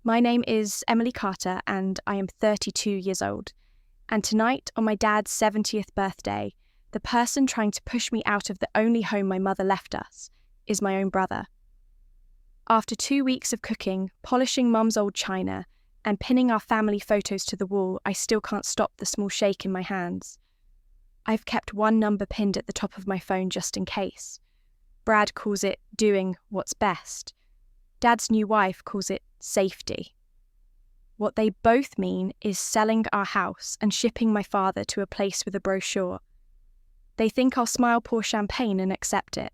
My name is Emily Carter and I am 32 years old. And tonight, on my dad's 70th birthday, the person trying to push me out of the only home my mother left us is my own brother. After 2 weeks of cooking, polishing Mum's old china, and pinning our family photos to the wall, I still can't stop the small shake in my hands. I've kept one number pinned at the top of my phone just in case. Brad calls it doing what's best. Dad's new wife calls it safety. What they both mean is selling our house and shipping my father to a place with a brochure. They think I'll smile, pour champagne and accept it.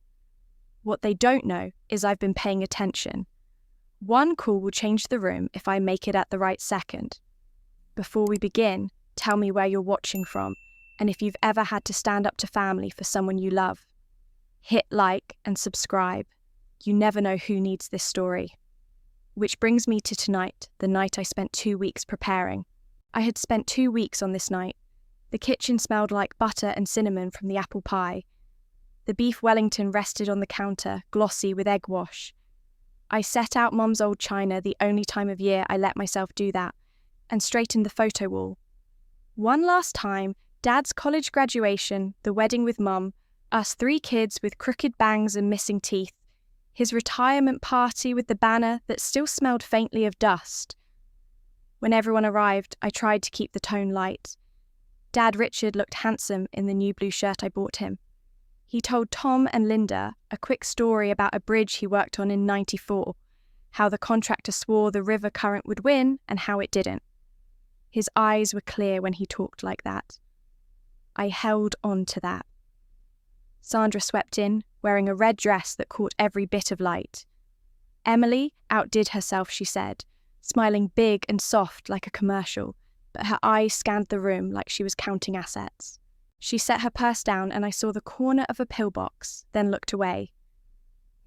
What they don't know is I've been paying attention. One call will change the room if I make it at the right second. Before we begin, tell me where you're watching from and if you've ever had to stand up to family for someone you love. Hit like and subscribe. You never know who needs this story. Which brings me to tonight, the night I spent 2 weeks preparing. I had spent 2 weeks on this night. The kitchen smelled like butter and cinnamon from the apple pie. The beef Wellington rested on the counter, glossy with egg wash. I set out Mum's old china the only time of year I let myself do that, and straightened the photo wall. One last time, Dad's college graduation, the wedding with Mum, us 3 kids with crooked bangs and missing teeth, his retirement party with the banner that still smelled faintly of dust. When everyone arrived, I tried to keep the tone light. Dad Richard looked handsome in the new blue shirt I bought him. He told Tom and Linda a quick story about a bridge he worked on in '94, how the contractor swore the river current would win and how it didn't. His eyes were clear when he talked like that. I held on to that. Sandra swept in, wearing a red dress that caught every bit of light. Emily outdid herself, she said, smiling big and soft like a commercial, but her eyes scanned the room like she was counting assets. She set her purse down and I saw the corner of a pillbox, then looked away.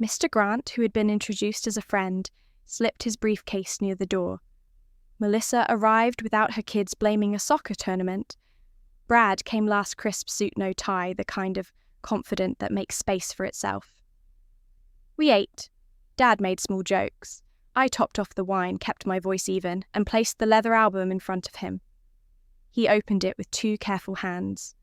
Mr. Grant, who had been introduced as a friend, slipped his briefcase near the door. Melissa arrived without her kids blaming a soccer tournament. Brad came last, crisp suit, no tie, the kind of confident that makes space for itself. We ate. Dad made small jokes. I topped off the wine, kept my voice even, and placed the leather album in front of him. He opened it with 2 careful hands.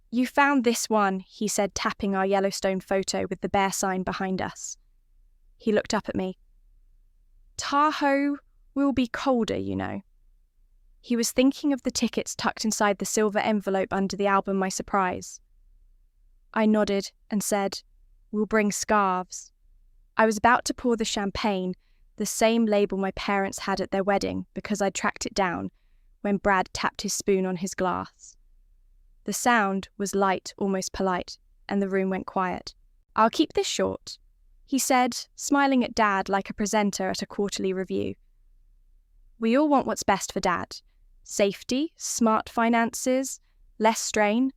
You found this one, he said, tapping our Yellowstone photo with the bear sign behind us. He looked up at me. Tahoe will be colder, you know. He was thinking of the tickets tucked inside the silver envelope under the album, my surprise. I nodded and said, We'll bring scarves. I was about to pour the champagne, the same label my parents had at their wedding because I'd tracked it down, when Brad tapped his spoon on his glass. The sound was light, almost polite, and the room went quiet. I'll keep this short, he said, smiling at Dad like a presenter at a quarterly review. We all want what's best for Dad. Safety, smart finances, less strain.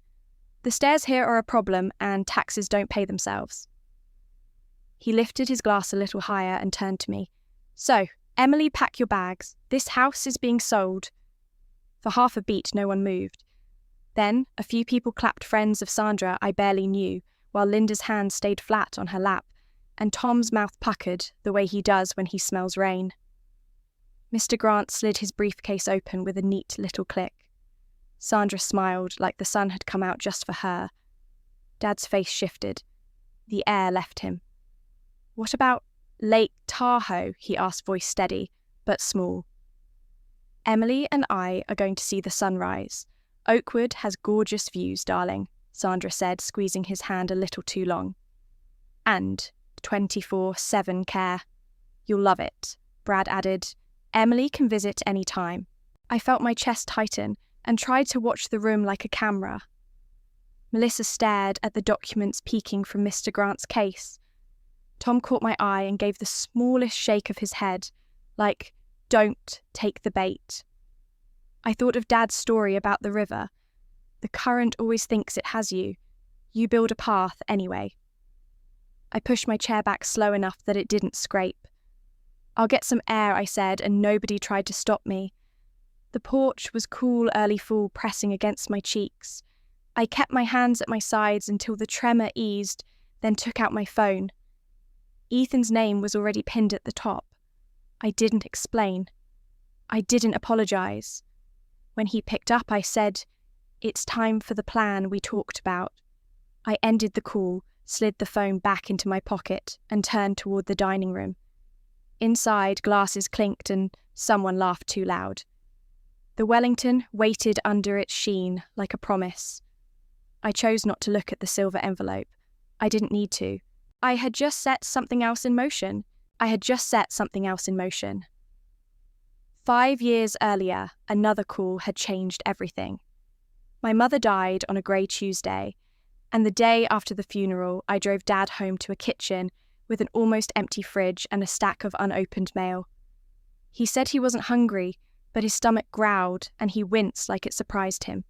The stairs here are a problem and taxes don't pay themselves. He lifted his glass a little higher and turned to me. So, Emily, pack your bags. This house is being sold. For half a beat, no one moved. Then, a few people clapped, friends of Sandra I barely knew, while Linda's hand stayed flat on her lap, and Tom's mouth puckered the way he does when he smells rain. Mr. Grant slid his briefcase open with a neat little click. Sandra smiled like the sun had come out just for her. Dad's face shifted. The air left him. What about Lake Tahoe? He asked, voice steady, but small. Emily and I are going to see the sunrise. Oakwood has gorgeous views, darling, Sandra said, squeezing his hand a little too long. And 24/7 care. You'll love it, Brad added. Emily can visit any time. I felt my chest tighten and tried to watch the room like a camera. Melissa stared at the documents peeking from Mr. Grant's case. Tom caught my eye and gave the smallest shake of his head, like, don't take the bait. I thought of Dad's story about the river. The current always thinks it has you. You build a path anyway. I pushed my chair back slow enough that it didn't scrape. I'll get some air, I said, and nobody tried to stop me. The porch was cool early fall pressing against my cheeks. I kept my hands at my sides until the tremor eased, then took out my phone. Ethan's name was already pinned at the top. I didn't explain. I didn't apologize. When he picked up, I said, "It's time for the plan we talked about." I ended the call, slid the phone back into my pocket, and turned toward the dining room. Inside, glasses clinked and someone laughed too loud. The Wellington waited under its sheen like a promise. I chose not to look at the silver envelope. I didn't need to. I had just set something else in motion. 5 years earlier, another call had changed everything. My mother died on a grey Tuesday, and the day after the funeral, I drove Dad home to a kitchen with an almost empty fridge and a stack of unopened mail. He said he wasn't hungry, but his stomach growled and he winced like it surprised him.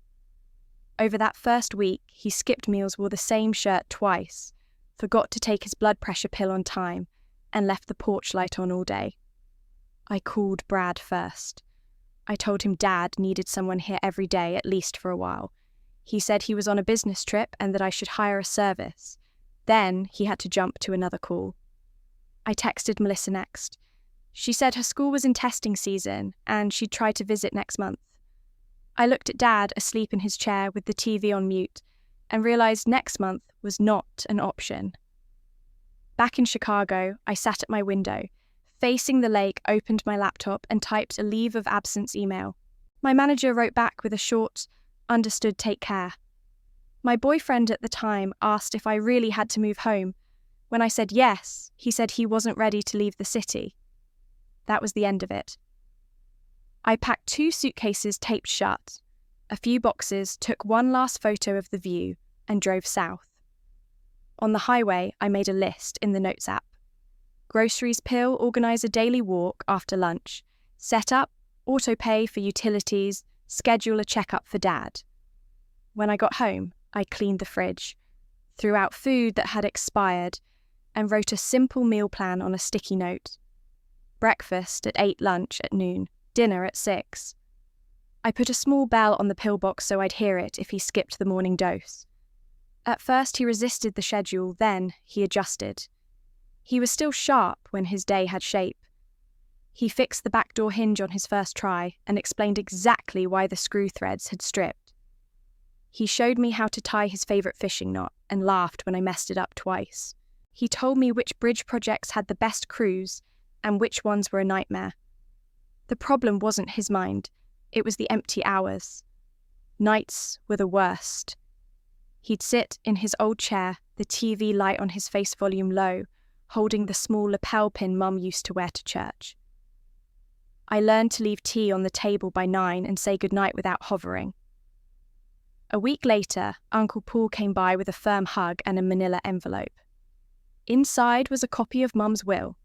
Over that first week, he skipped meals, wore the same shirt twice, forgot to take his blood pressure pill on time, and left the porch light on all day. I called Brad first. I told him Dad needed someone here every day, at least for a while. He said he was on a business trip and that I should hire a service. Then he had to jump to another call. I texted Melissa next. She said her school was in testing season and she'd try to visit next month. I looked at Dad asleep in his chair with the TV on mute and realised next month was not an option. Back in Chicago, I sat at my window, facing the lake, opened my laptop and typed a leave of absence email. My manager wrote back with a short, "Understood, take care." My boyfriend at the time asked if I really had to move home. When I said yes, he said he wasn't ready to leave the city. That was the end of it. I packed 2 suitcases taped shut, a few boxes, took one last photo of the view, and drove south. On the highway, I made a list in the Notes app. Groceries pill, organise a daily walk after lunch, set up, auto-pay for utilities, schedule a checkup for Dad. When I got home, I cleaned the fridge, threw out food that had expired, and wrote a simple meal plan on a sticky note. Breakfast at 8, lunch at noon, dinner at 6. I put a small bell on the pillbox so I'd hear it if he skipped the morning dose. At first he resisted the schedule, then he adjusted. He was still sharp when his day had shape. He fixed the back door hinge on his first try and explained exactly why the screw threads had stripped. He showed me how to tie his favourite fishing knot and laughed when I messed it up twice. He told me which bridge projects had the best crews and which ones were a nightmare. The problem wasn't his mind, it was the empty hours. Nights were the worst. He'd sit in his old chair, the TV light on his face volume low, holding the small lapel pin Mum used to wear to church. I learned to leave tea on the table by 9 and say goodnight without hovering. A week later, Uncle Paul came by with a firm hug and a manila envelope. Inside was a copy of Mum's will.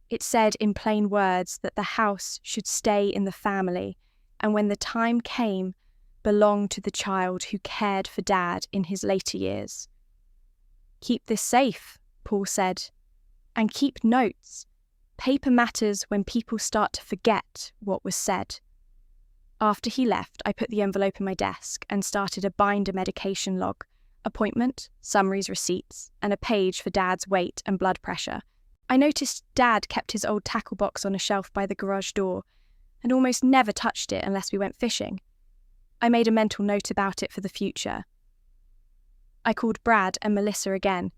It said in plain words that the house should stay in the family and when the time came, belong to the child who cared for Dad in his later years. "Keep this safe," Paul said, "and keep notes. Paper matters when people start to forget what was said." After he left, I put the envelope in my desk and started a binder medication log, appointment, summaries, receipts, and a page for Dad's weight and blood pressure. I noticed Dad kept his old tackle box on a shelf by the garage door and almost never touched it unless we went fishing. I made a mental note about it for the future. I called Brad and Melissa again.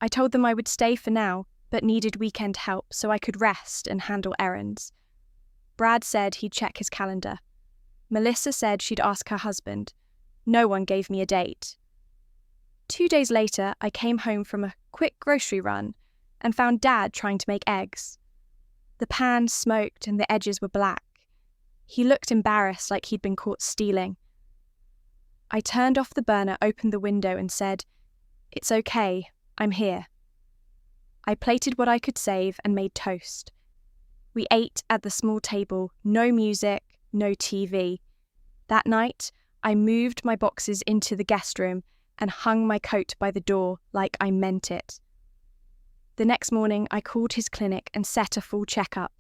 I told them I would stay for now, but needed weekend help so I could rest and handle errands. Brad said he'd check his calendar. Melissa said she'd ask her husband. No one gave me a date. 2 days later, I came home from a quick grocery run and found Dad trying to make eggs. The pan smoked and the edges were black. He looked embarrassed, like he'd been caught stealing. I turned off the burner, opened the window and said, "It's okay, I'm here." I plated what I could save and made toast. We ate at the small table, no music, no TV. That night, I moved my boxes into the guest room and hung my coat by the door like I meant it. The next morning, I called his clinic and set a full checkup.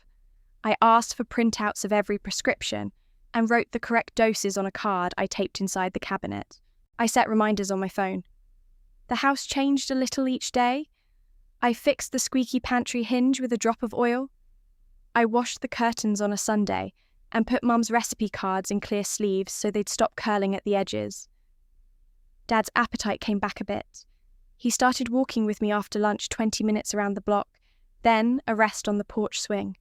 I asked for printouts of every prescription and wrote the correct doses on a card I taped inside the cabinet. I set reminders on my phone. The house changed a little each day. I fixed the squeaky pantry hinge with a drop of oil. I washed the curtains on a Sunday and put Mum's recipe cards in clear sleeves so they'd stop curling at the edges. Dad's appetite came back a bit. He started walking with me after lunch 20 minutes around the block, then a rest on the porch swing.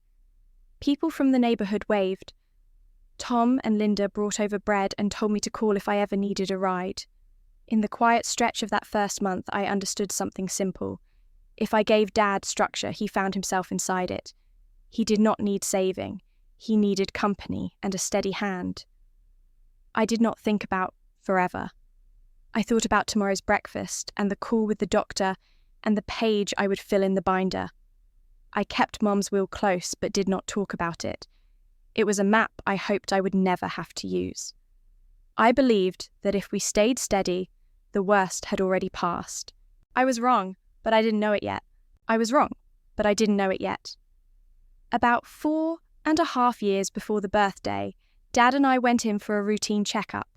People from the neighbourhood waved. Tom and Linda brought over bread and told me to call if I ever needed a ride. In the quiet stretch of that first month, I understood something simple. If I gave Dad structure, he found himself inside it. He did not need saving. He needed company and a steady hand. I did not think about forever. I thought about tomorrow's breakfast and the call with the doctor and the page I would fill in the binder. I kept Mum's will close but did not talk about it. It was a map I hoped I would never have to use. I believed that if we stayed steady, the worst had already passed. I was wrong, but I didn't know it yet. I was wrong, but I didn't know it yet. About 4.5 years before the birthday, Dad and I went in for a routine checkup.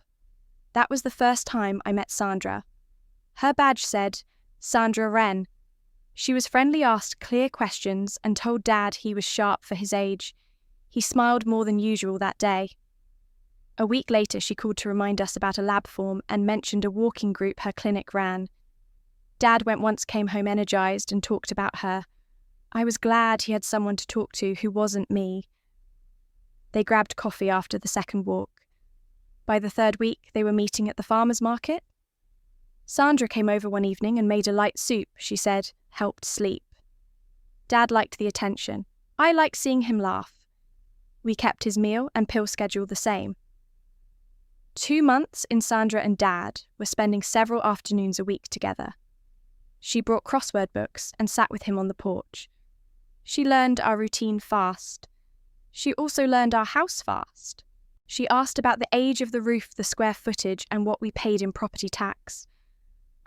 That was the first time I met Sandra. Her badge said, Sandra Wren. She was friendly, asked clear questions, and told Dad he was sharp for his age. He smiled more than usual that day. A week later, she called to remind us about a lab form and mentioned a walking group her clinic ran. Dad went once, came home energised, and talked about her. I was glad he had someone to talk to who wasn't me. They grabbed coffee after the second walk. By the third week, they were meeting at the farmer's market. Sandra came over one evening and made a light soup, she said, helped sleep. Dad liked the attention. I liked seeing him laugh. We kept his meal and pill schedule the same. 2 months in, Sandra and Dad were spending several afternoons a week together. She brought crossword books and sat with him on the porch. She learned our routine fast. She also learned our house fast. She asked about the age of the roof, the square footage, and what we paid in property tax.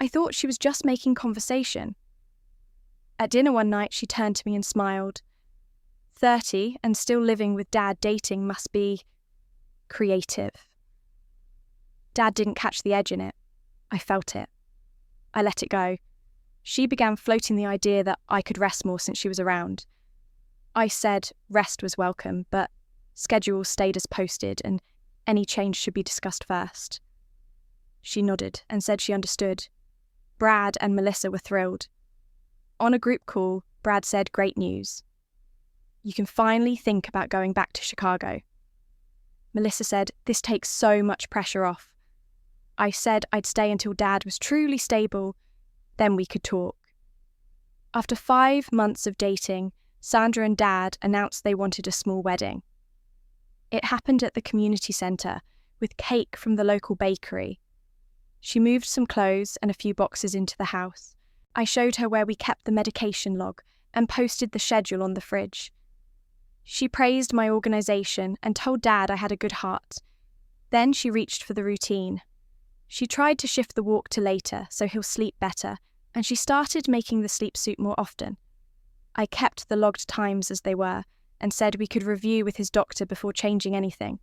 I thought she was just making conversation. At dinner one night, she turned to me and smiled. 30 and still living with Dad dating must be creative. Dad didn't catch the edge in it. I felt it. I let it go. She began floating the idea that I could rest more since she was around. I said rest was welcome, but schedules stayed as posted and any change should be discussed first. She nodded and said she understood. Brad and Melissa were thrilled. On a group call, Brad said, "Great news. You can finally think about going back to Chicago." Melissa said, "This takes so much pressure off." I said I'd stay until Dad was truly stable, then we could talk. After 5 months of dating, Sandra and Dad announced they wanted a small wedding. It happened at the community centre, with cake from the local bakery. She moved some clothes and a few boxes into the house. I showed her where we kept the medication log and posted the schedule on the fridge. She praised my organisation and told Dad I had a good heart. Then she reached for the routine. She tried to shift the walk to later so he'll sleep better, and she started making the sleep suit more often. I kept the logged times as they were and said we could review with his doctor before changing anything.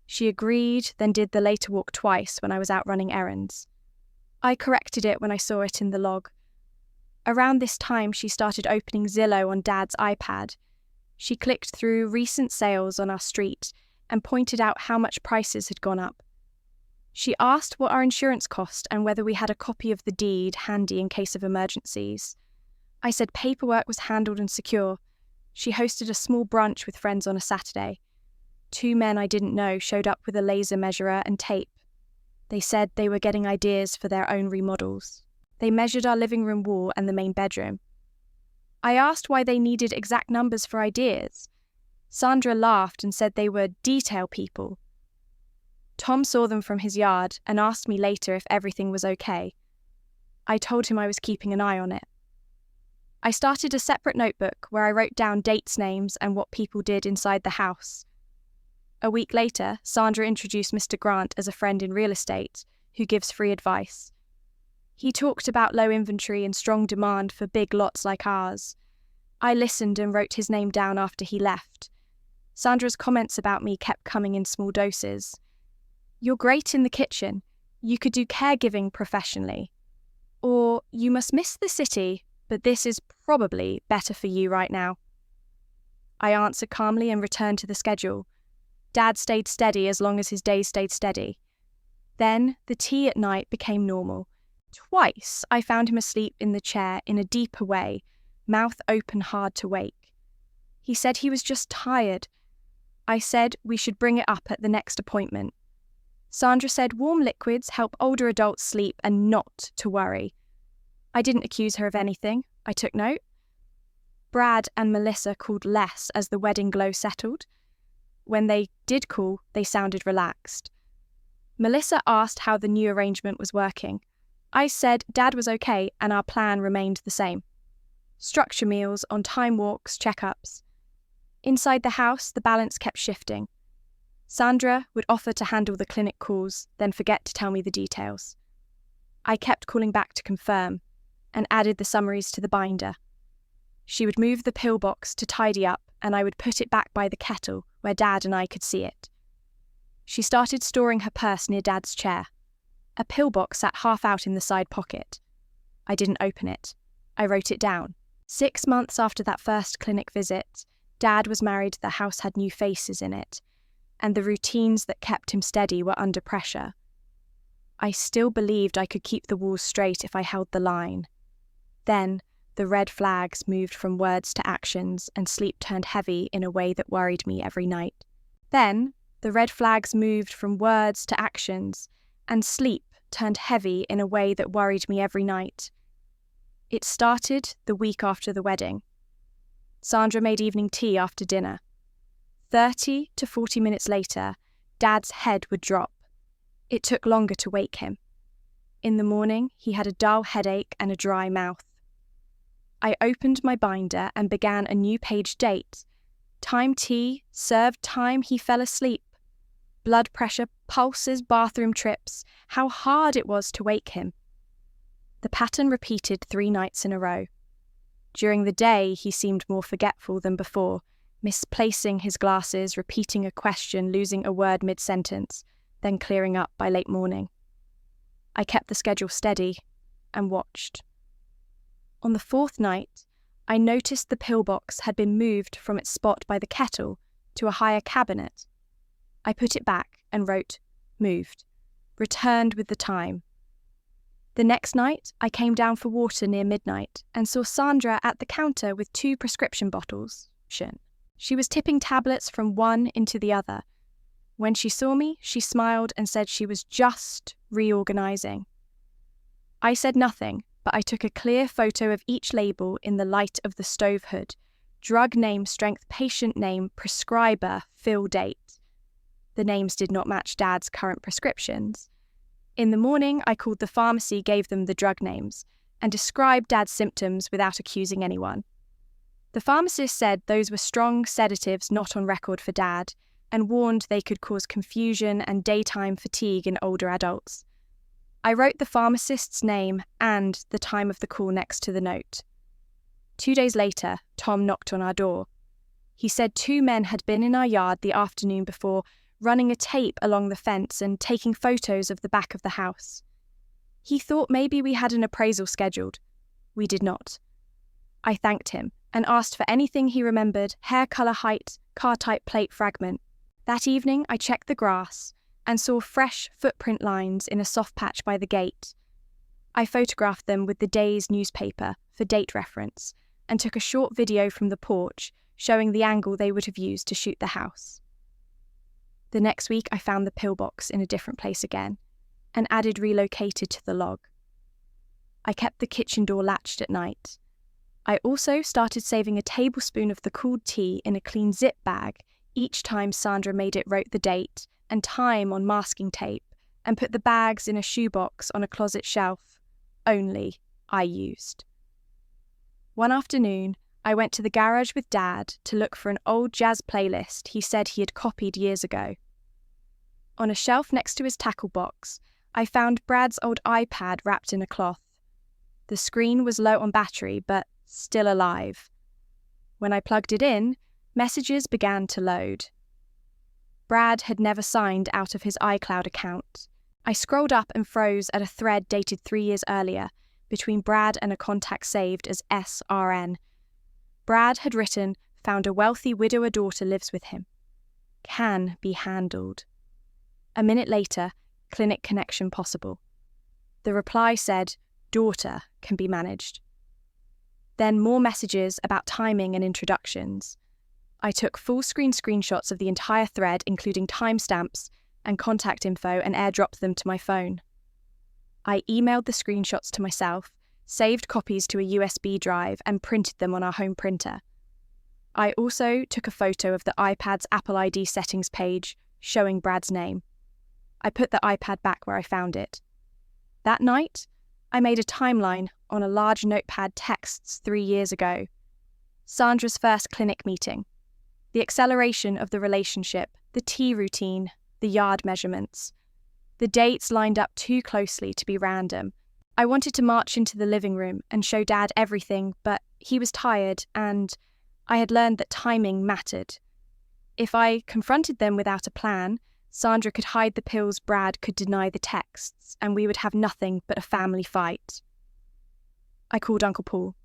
She agreed, then did the later walk twice when I was out running errands. I corrected it when I saw it in the log. Around this time, she started opening Zillow on Dad's iPad. She clicked through recent sales on our street and pointed out how much prices had gone up. She asked what our insurance cost and whether we had a copy of the deed handy in case of emergencies. I said paperwork was handled and secure. She hosted a small brunch with friends on a Saturday. 2 men I didn't know showed up with a laser measurer and tape. They said they were getting ideas for their own remodels. They measured our living room wall and the main bedroom. I asked why they needed exact numbers for ideas. Sandra laughed and said they were detail people. Tom saw them from his yard and asked me later if everything was okay. I told him I was keeping an eye on it. I started a separate notebook where I wrote down dates, names, and what people did inside the house. A week later, Sandra introduced Mr. Grant as a friend in real estate who gives free advice. He talked about low inventory and strong demand for big lots like ours. I listened and wrote his name down after he left. Sandra's comments about me kept coming in small doses. "You're great in the kitchen. You could do caregiving professionally." Or, "You must miss the city, but this is probably better for you right now." I answered calmly and returned to the schedule. Dad stayed steady as long as his days stayed steady. Then the tea at night became normal. Twice I found him asleep in the chair in a deeper way, mouth open hard to wake. He said he was just tired. I said we should bring it up at the next appointment. Sandra said warm liquids help older adults sleep and not to worry. I didn't accuse her of anything. I took note. Brad and Melissa called less as the wedding glow settled. When they did call, they sounded relaxed. Melissa asked how the new arrangement was working. I said Dad was okay and our plan remained the same. Structure meals, on-time walks, checkups. Inside the house, the balance kept shifting. Sandra would offer to handle the clinic calls, then forget to tell me the details. I kept calling back to confirm, and added the summaries to the binder. She would move the pillbox to tidy up, and I would put it back by the kettle where Dad and I could see it. She started storing her purse near Dad's chair. A pillbox sat half out in the side pocket. I didn't open it. I wrote it down. 6 months after that first clinic visit, Dad was married, the house had new faces in it, and the routines that kept him steady were under pressure. I still believed I could keep the walls straight if I held the line. Then, the red flags moved from words to actions, and sleep turned heavy in a way that worried me every night. Then, the red flags moved from words to actions, and sleep turned heavy in a way that worried me every night. It started the week after the wedding. Sandra made evening tea after dinner. 30 to 40 minutes later, Dad's head would drop. It took longer to wake him. In the morning, he had a dull headache and a dry mouth. I opened my binder and began a new page date. Time tea, served time he fell asleep. Blood pressure, pulses, bathroom trips. How hard it was to wake him. The pattern repeated 3 nights in a row. During the day, he seemed more forgetful than before, misplacing his glasses, repeating a question, losing a word mid-sentence, then clearing up by late morning. I kept the schedule steady and watched. On the 4th night, I noticed the pillbox had been moved from its spot by the kettle to a higher cabinet. I put it back and wrote, moved, returned with the time. The next night, I came down for water near midnight and saw Sandra at the counter with 2 prescription bottles. She was tipping tablets from one into the other. When she saw me, she smiled and said she was just reorganizing. I said nothing, but I took a clear photo of each label in the light of the stove hood. Drug name, strength, patient name, prescriber, fill date. The names did not match Dad's current prescriptions. In the morning, I called the pharmacy, gave them the drug names, and described Dad's symptoms without accusing anyone. The pharmacist said those were strong sedatives not on record for Dad, and warned they could cause confusion and daytime fatigue in older adults. I wrote the pharmacist's name and the time of the call next to the note. 2 days later, Tom knocked on our door. He said 2 men had been in our yard the afternoon before, running a tape along the fence and taking photos of the back of the house. He thought maybe we had an appraisal scheduled. We did not. I thanked him and asked for anything he remembered: hair colour, height, car type, plate fragment. That evening I checked the grass and saw fresh footprint lines in a soft patch by the gate. I photographed them with the day's newspaper for date reference and took a short video from the porch showing the angle they would have used to shoot the house. The next week I found the pillbox in a different place again and added relocated to the log. I kept the kitchen door latched at night. I also started saving a tablespoon of the cooled tea in a clean zip bag each time Sandra made it, wrote the date and time on masking tape, and put the bags in a shoebox on a closet shelf. Only I used. One afternoon, I went to the garage with Dad to look for an old jazz playlist he said he had copied years ago. On a shelf next to his tackle box, I found Brad's old iPad wrapped in a cloth. The screen was low on battery, but still alive. When I plugged it in, messages began to load. Brad had never signed out of his iCloud account. I scrolled up and froze at a thread dated 3 years earlier, between Brad and a contact saved as SRN. Brad had written, found a wealthy widower daughter lives with him. Can be handled. A minute later, clinic connection possible. The reply said, daughter can be managed. Then more messages about timing and introductions. I took full-screen screenshots of the entire thread, including timestamps and contact info, and airdropped them to my phone. I emailed the screenshots to myself, saved copies to a USB drive, and printed them on our home printer. I also took a photo of the iPad's Apple ID settings page showing Brad's name. I put the iPad back where I found it. That night, I made a timeline on a large notepad texts 3 years ago. Sandra's first clinic meeting. The acceleration of the relationship, the tea routine, the yard measurements. The dates lined up too closely to be random. I wanted to march into the living room and show Dad everything, but he was tired and I had learned that timing mattered. If I confronted them without a plan, Sandra could hide the pills, Brad could deny the texts, and we would have nothing but a family fight. I called Uncle Paul.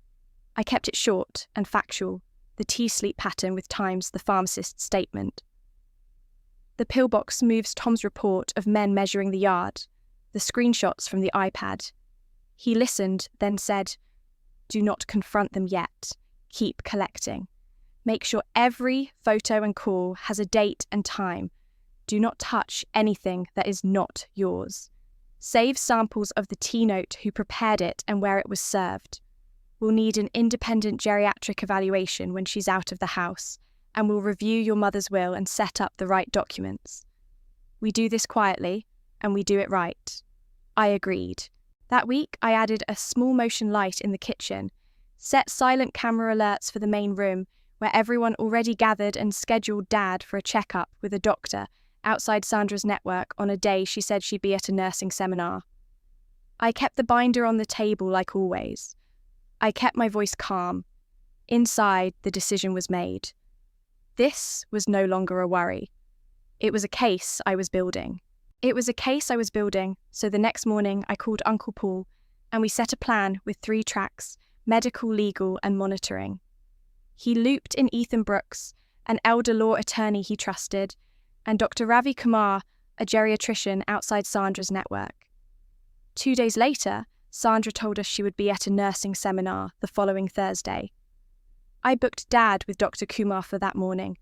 I kept it short and factual, the tea-sleep pattern with times the pharmacist's statement. The pillbox moves Tom's report of men measuring the yard, the screenshots from the iPad. He listened, then said, "Do not confront them yet. Keep collecting. Make sure every photo and call has a date and time. Do not touch anything that is not yours. Save samples of the tea note, who prepared it and where it was served. We'll need an independent geriatric evaluation when she's out of the house, and we'll review your mother's will and set up the right documents. We do this quietly, and we do it right." I agreed. That week, I added a small motion light in the kitchen, set silent camera alerts for the main room, where everyone already gathered, and scheduled Dad for a checkup with a doctor outside Sandra's network on a day she said she'd be at a nursing seminar. I kept the binder on the table like always. I kept my voice calm. Inside, the decision was made. This was no longer a worry. It was a case I was building. So the next morning I called Uncle Paul and we set a plan with 3 tracks: medical, legal, and monitoring. He looped in Ethan Brooks, an elder law attorney he trusted, and Dr. Ravi Kumar, a geriatrician outside Sandra's network. 2 days later, Sandra told us she would be at a nursing seminar the following Thursday. I booked Dad with Dr. Kumar for that morning.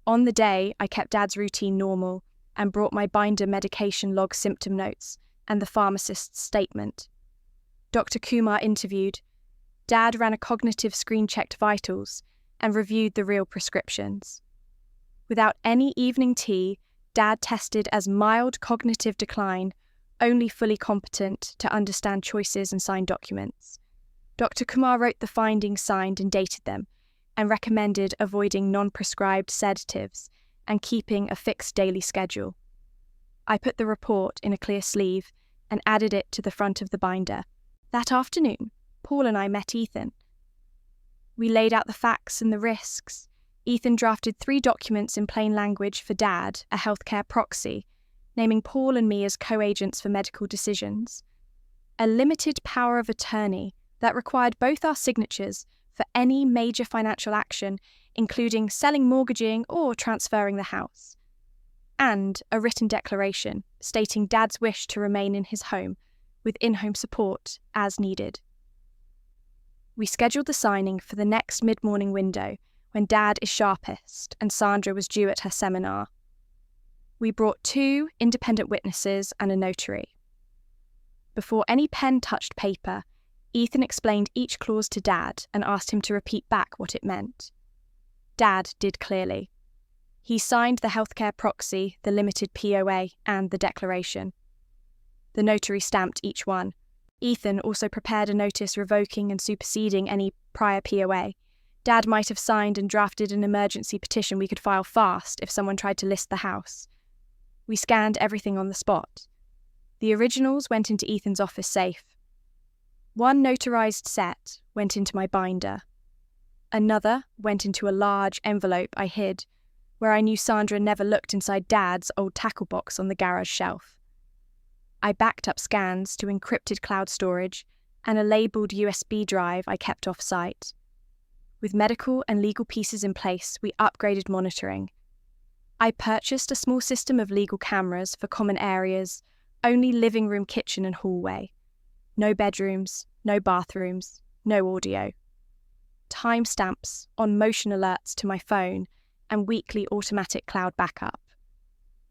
On the day, I kept Dad's routine normal and brought my binder medication log symptom notes and the pharmacist's statement. Dr. Kumar interviewed. Dad ran a cognitive screen-checked vitals and reviewed the real prescriptions. Without any evening tea, Dad tested as mild cognitive decline, only fully competent to understand choices and sign documents. Dr. Kumar wrote the findings, signed and dated them, and recommended avoiding non-prescribed sedatives and keeping a fixed daily schedule. I put the report in a clear sleeve and added it to the front of the binder. That afternoon, Paul and I met Ethan. We laid out the facts and the risks. Ethan drafted 3 documents in plain language for Dad, a healthcare proxy, naming Paul and me as co-agents for medical decisions. A limited power of attorney that required both our signatures for any major financial action, including selling, mortgaging, or transferring the house. And a written declaration stating Dad's wish to remain in his home, with in-home support as needed. We scheduled the signing for the next mid-morning window, when Dad is sharpest and Sandra was due at her seminar. We brought 2 independent witnesses and a notary. Before any pen touched paper, Ethan explained each clause to Dad and asked him to repeat back what it meant. Dad did clearly. He signed the healthcare proxy, the limited POA, and the declaration. The notary stamped each one. Ethan also prepared a notice revoking and superseding any prior POA. Dad might have signed and drafted an emergency petition we could file fast if someone tried to list the house. We scanned everything on the spot. The originals went into Ethan's office safe. 1 notarized set went into my binder. Another went into a large envelope I hid, where I knew Sandra never looked inside Dad's old tackle box on the garage shelf. I backed up scans to encrypted cloud storage and a labelled USB drive I kept off-site. With medical and legal pieces in place, we upgraded monitoring. I purchased a small system of legal cameras for common areas, only living room, kitchen and hallway. No bedrooms, no bathrooms, no audio. Timestamps on motion alerts to my phone and weekly automatic cloud backup.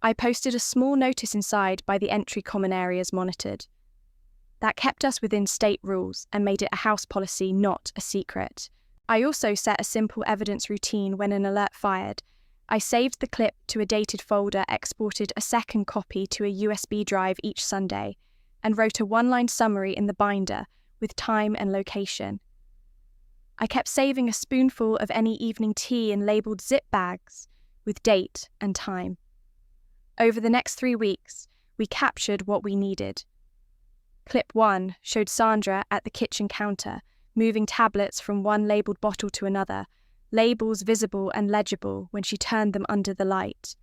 I posted a small notice inside by the entry common areas monitored. That kept us within state rules and made it a house policy, not a secret. I also set a simple evidence routine when an alert fired. I saved the clip to a dated folder, exported a second copy to a USB drive each Sunday, and wrote a one-line summary in the binder with time and location. I kept saving a spoonful of any evening tea in labelled zip bags with date and time. Over the next 3 weeks, we captured what we needed. Clip 1 showed Sandra at the kitchen counter, moving tablets from one labelled bottle to another, labels visible and legible when she turned them under the light.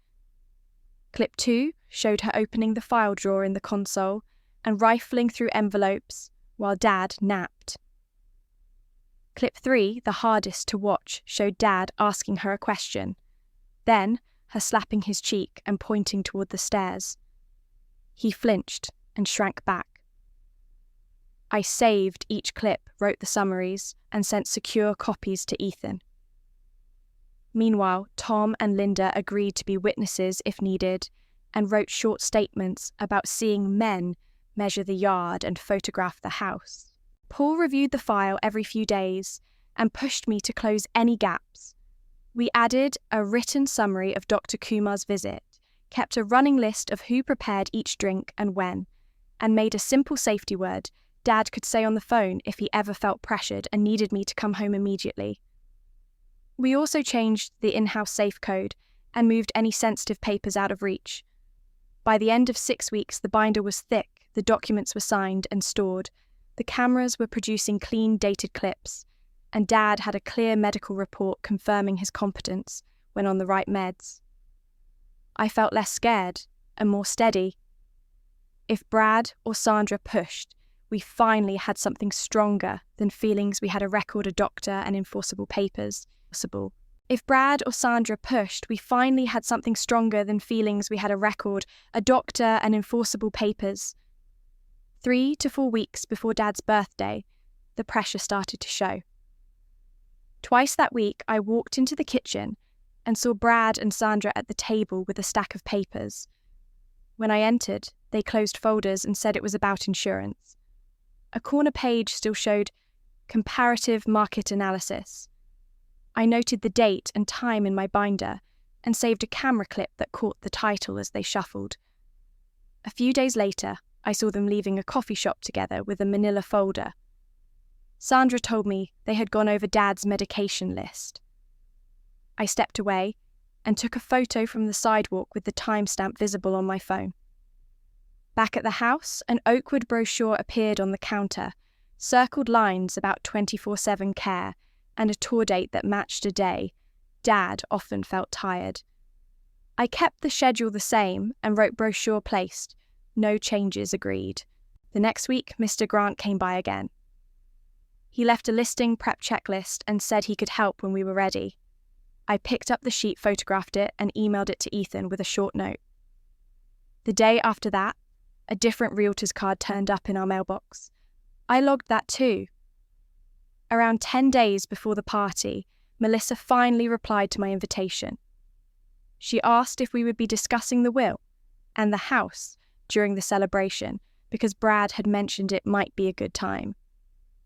Clip 2 showed her opening the file drawer in the console and rifling through envelopes while Dad napped. Clip 3, the hardest to watch, showed Dad asking her a question, then her slapping his cheek and pointing toward the stairs. He flinched and shrank back. I saved each clip, wrote the summaries, and sent secure copies to Ethan. Meanwhile, Tom and Linda agreed to be witnesses if needed and wrote short statements about seeing men measure the yard and photograph the house. Paul reviewed the file every few days and pushed me to close any gaps. We added a written summary of Dr. Kumar's visit, kept a running list of who prepared each drink and when, and made a simple safety word Dad could say on the phone if he ever felt pressured and needed me to come home immediately. We also changed the in-house safe code and moved any sensitive papers out of reach. By the end of 6 weeks, the binder was thick, the documents were signed and stored, the cameras were producing clean, dated clips, and Dad had a clear medical report confirming his competence when on the right meds. I felt less scared and more steady. If Brad or Sandra pushed, we finally had something stronger than feelings we had a record, a doctor, and enforceable papers. If Brad or Sandra pushed, we finally had something stronger than feelings we had a record, a doctor, and enforceable papers. 3 to 4 weeks before Dad's birthday, the pressure started to show. Twice that week, I walked into the kitchen and saw Brad and Sandra at the table with a stack of papers. When I entered, they closed folders and said it was about insurance. A corner page still showed comparative market analysis. I noted the date and time in my binder and saved a camera clip that caught the title as they shuffled. A few days later, I saw them leaving a coffee shop together with a manila folder. Sandra told me they had gone over Dad's medication list. I stepped away and took a photo from the sidewalk with the timestamp visible on my phone. Back at the house, an Oakwood brochure appeared on the counter, circled lines about 24/7 care, and a tour date that matched a day. Dad often felt tired. I kept the schedule the same and wrote brochure placed. No changes agreed. The next week, Mr. Grant came by again. He left a listing prep checklist and said he could help when we were ready. I picked up the sheet, photographed it, and emailed it to Ethan with a short note. The day after that, a different Rotors card turned up in our mailbox. I logged that too. Around 10 days before the party, Melissa finally replied to my invitation. She asked if we would be discussing the will and the house during the celebration because Brad had mentioned it might be a good time.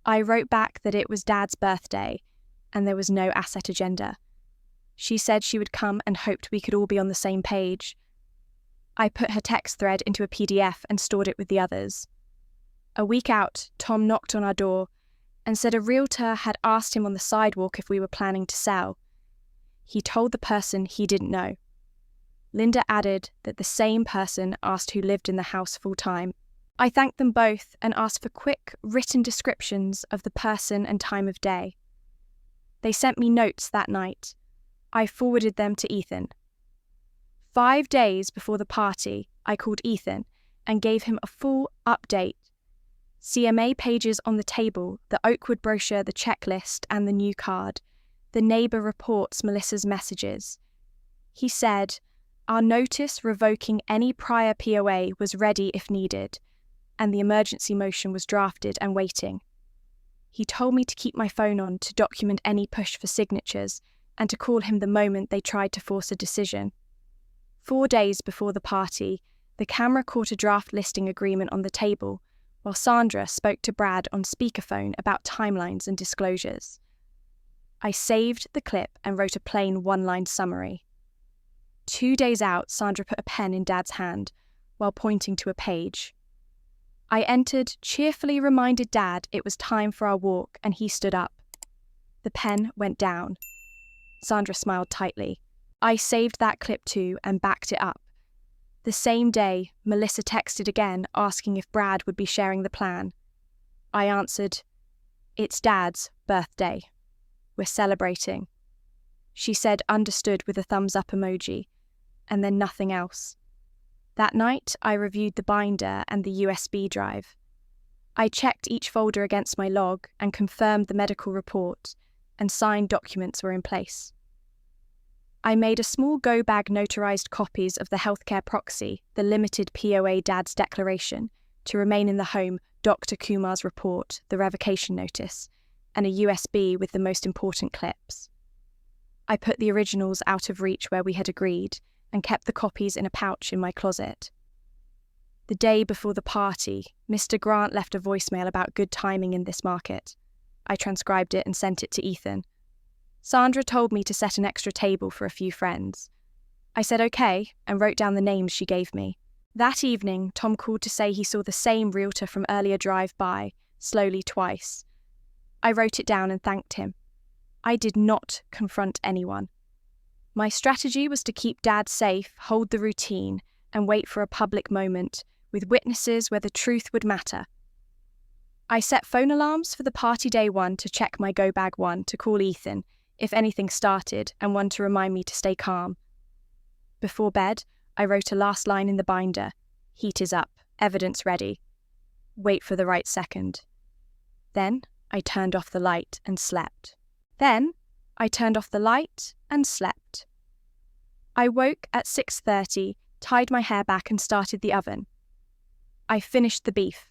I wrote back that it was Dad's birthday and there was no asset agenda. She said she would come and hoped we could all be on the same page. I put her text thread into a PDF and stored it with the others. A week out, Tom knocked on our door and said a realtor had asked him on the sidewalk if we were planning to sell. He told the person he didn't know. Linda added that the same person asked who lived in the house full-time. I thanked them both and asked for quick, written descriptions of the person and time of day. They sent me notes that night. I forwarded them to Ethan. 5 days before the party, I called Ethan and gave him a full update. CMA pages on the table, the Oakwood brochure, the checklist, and the new card. The neighbour reports Melissa's messages. He said, "Our notice revoking any prior POA was ready if needed, and the emergency motion was drafted and waiting." He told me to keep my phone on to document any push for signatures and to call him the moment they tried to force a decision. 4 days before the party, the camera caught a draft listing agreement on the table, while Sandra spoke to Brad on speakerphone about timelines and disclosures. I saved the clip and wrote a plain one-line summary. 2 days out, Sandra put a pen in Dad's hand while pointing to a page. I entered, cheerfully reminded Dad it was time for our walk, and he stood up. The pen went down. Sandra smiled tightly. I saved that clip too and backed it up. The same day, Melissa texted again asking if Brad would be sharing the plan. I answered, "It's Dad's birthday. We're celebrating." She said understood with a thumbs up emoji, and then nothing else. That night, I reviewed the binder and the USB drive. I checked each folder against my log and confirmed the medical report, and signed documents were in place. I made a small go bag notarized copies of the healthcare proxy, the limited POA Dad's declaration, to remain in the home, Dr. Kumar's report, the revocation notice, and a USB with the most important clips. I put the originals out of reach where we had agreed, and kept the copies in a pouch in my closet. The day before the party, Mr. Grant left a voicemail about good timing in this market. I transcribed it and sent it to Ethan. Sandra told me to set an extra table for a few friends. I said okay and wrote down the names she gave me. That evening, Tom called to say he saw the same realtor from earlier drive by, slowly twice. I wrote it down and thanked him. I did not confront anyone. My strategy was to keep Dad safe, hold the routine, and wait for a public moment, with witnesses where the truth would matter. I set phone alarms for the party day one to check my go bag one to call Ethan if anything started, and one to remind me to stay calm. Before bed, I wrote a last line in the binder. Heat is up, evidence ready. Wait for the right second. Then I turned off the light and slept. Then I turned off the light and slept. I woke at 6:30, tied my hair back and started the oven. I finished the beef.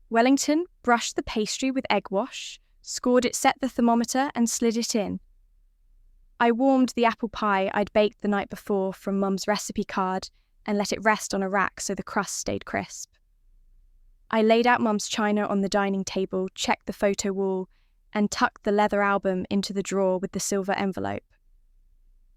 Wellington brushed the pastry with egg wash, scored it, set the thermometer and slid it in. I warmed the apple pie I'd baked the night before from Mum's recipe card and let it rest on a rack so the crust stayed crisp. I laid out Mum's china on the dining table, checked the photo wall, and tucked the leather album into the drawer with the silver envelope.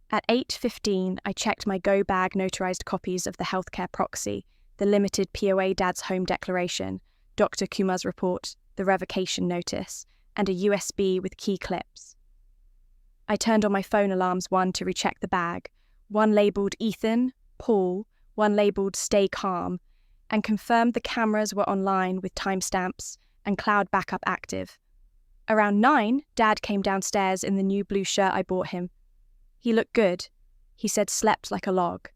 At 8:15, I checked my go bag notarized copies of the healthcare proxy, the limited POA Dad's home declaration, Dr. Kumar's report, the revocation notice, and a USB with key clips. I turned on my phone alarms, one to recheck the bag, one labelled Ethan, Paul, one labelled Stay Calm, and confirmed the cameras were online with timestamps and cloud backup active. Around 9, Dad came downstairs in the new blue shirt I bought him. He looked good. He said slept like a log.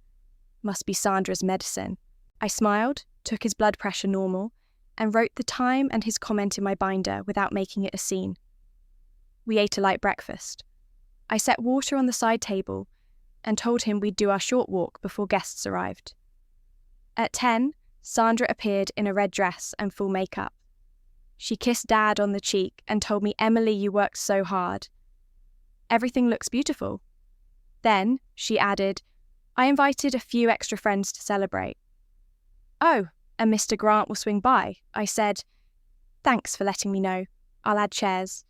Must be Sandra's medicine. I smiled, took his blood pressure normal, and wrote the time and his comment in my binder without making it a scene. We ate a light breakfast. I set water on the side table and told him we'd do our short walk before guests arrived. At 10, Sandra appeared in a red dress and full makeup. She kissed Dad on the cheek and told me, "Emily, you worked so hard. Everything looks beautiful." Then, she added, "I invited a few extra friends to celebrate." "Oh, and Mr. Grant will swing by," I said. "Thanks for letting me know. I'll add chairs."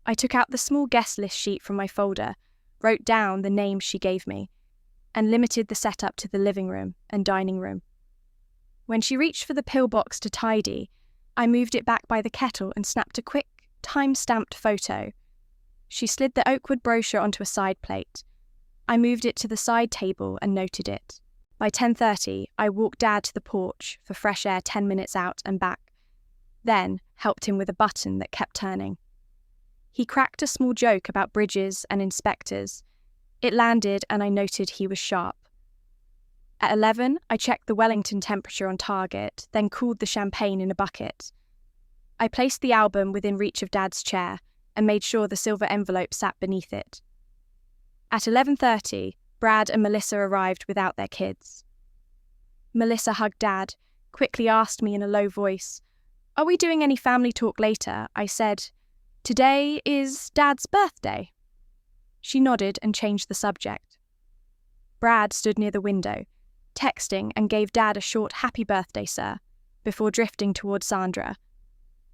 I took out the small guest list sheet from my folder, wrote down the names she gave me, and limited the setup to the living room and dining room. When she reached for the pillbox to tidy, I moved it back by the kettle and snapped a quick, time-stamped photo. She slid the oakwood brochure onto a side plate. I moved it to the side table and noted it. By 10:30, I walked Dad to the porch for fresh air 10 minutes out and back, then helped him with a button that kept turning. He cracked a small joke about bridges and inspectors. It landed and I noted he was sharp. At 11, I checked the Wellington temperature on target, then cooled the champagne in a bucket. I placed the album within reach of Dad's chair and made sure the silver envelope sat beneath it. At 11:30, Brad and Melissa arrived without their kids. Melissa hugged Dad, quickly asked me in a low voice, "Are we doing any family talk later?" I said, "Today is Dad's birthday." She nodded and changed the subject. Brad stood near the window, texting, and gave Dad a short "Happy birthday, sir," before drifting towards Sandra.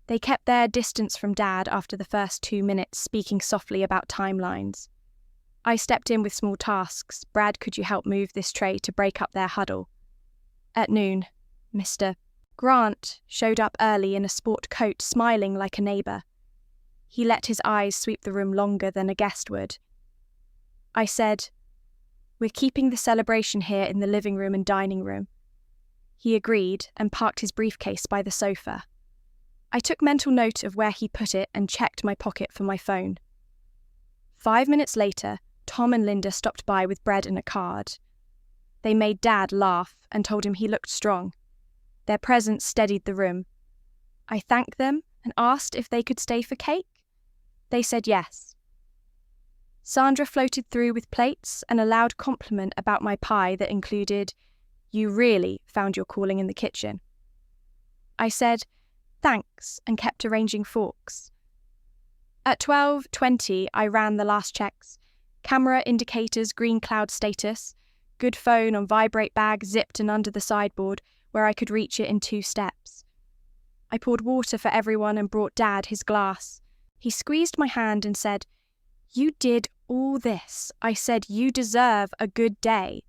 They kept their distance from Dad after the first 2 minutes, speaking softly about timelines. I stepped in with small tasks. "Brad, could you help move this tray to break up their huddle?" At noon, Mr. Grant showed up early in a sport coat, smiling like a neighbour. He let his eyes sweep the room longer than a guest would. I said, "We're keeping the celebration here in the living room and dining room." He agreed and parked his briefcase by the sofa. I took mental note of where he put it and checked my pocket for my phone. 5 minutes later, Tom and Linda stopped by with bread and a card. They made Dad laugh and told him he looked strong. Their presence steadied the room. I thanked them and asked if they could stay for cake. They said yes. Sandra floated through with plates and a loud compliment about my pie that included, "You really found your calling in the kitchen." I said, "Thanks," and kept arranging forks. At 12:20, I ran the last checks. Camera indicators, green cloud status, good phone on vibrate bag zipped and under the sideboard where I could reach it in 2 steps. I poured water for everyone and brought Dad his glass. He squeezed my hand and said, "You did all this." I said, "You deserve a good day."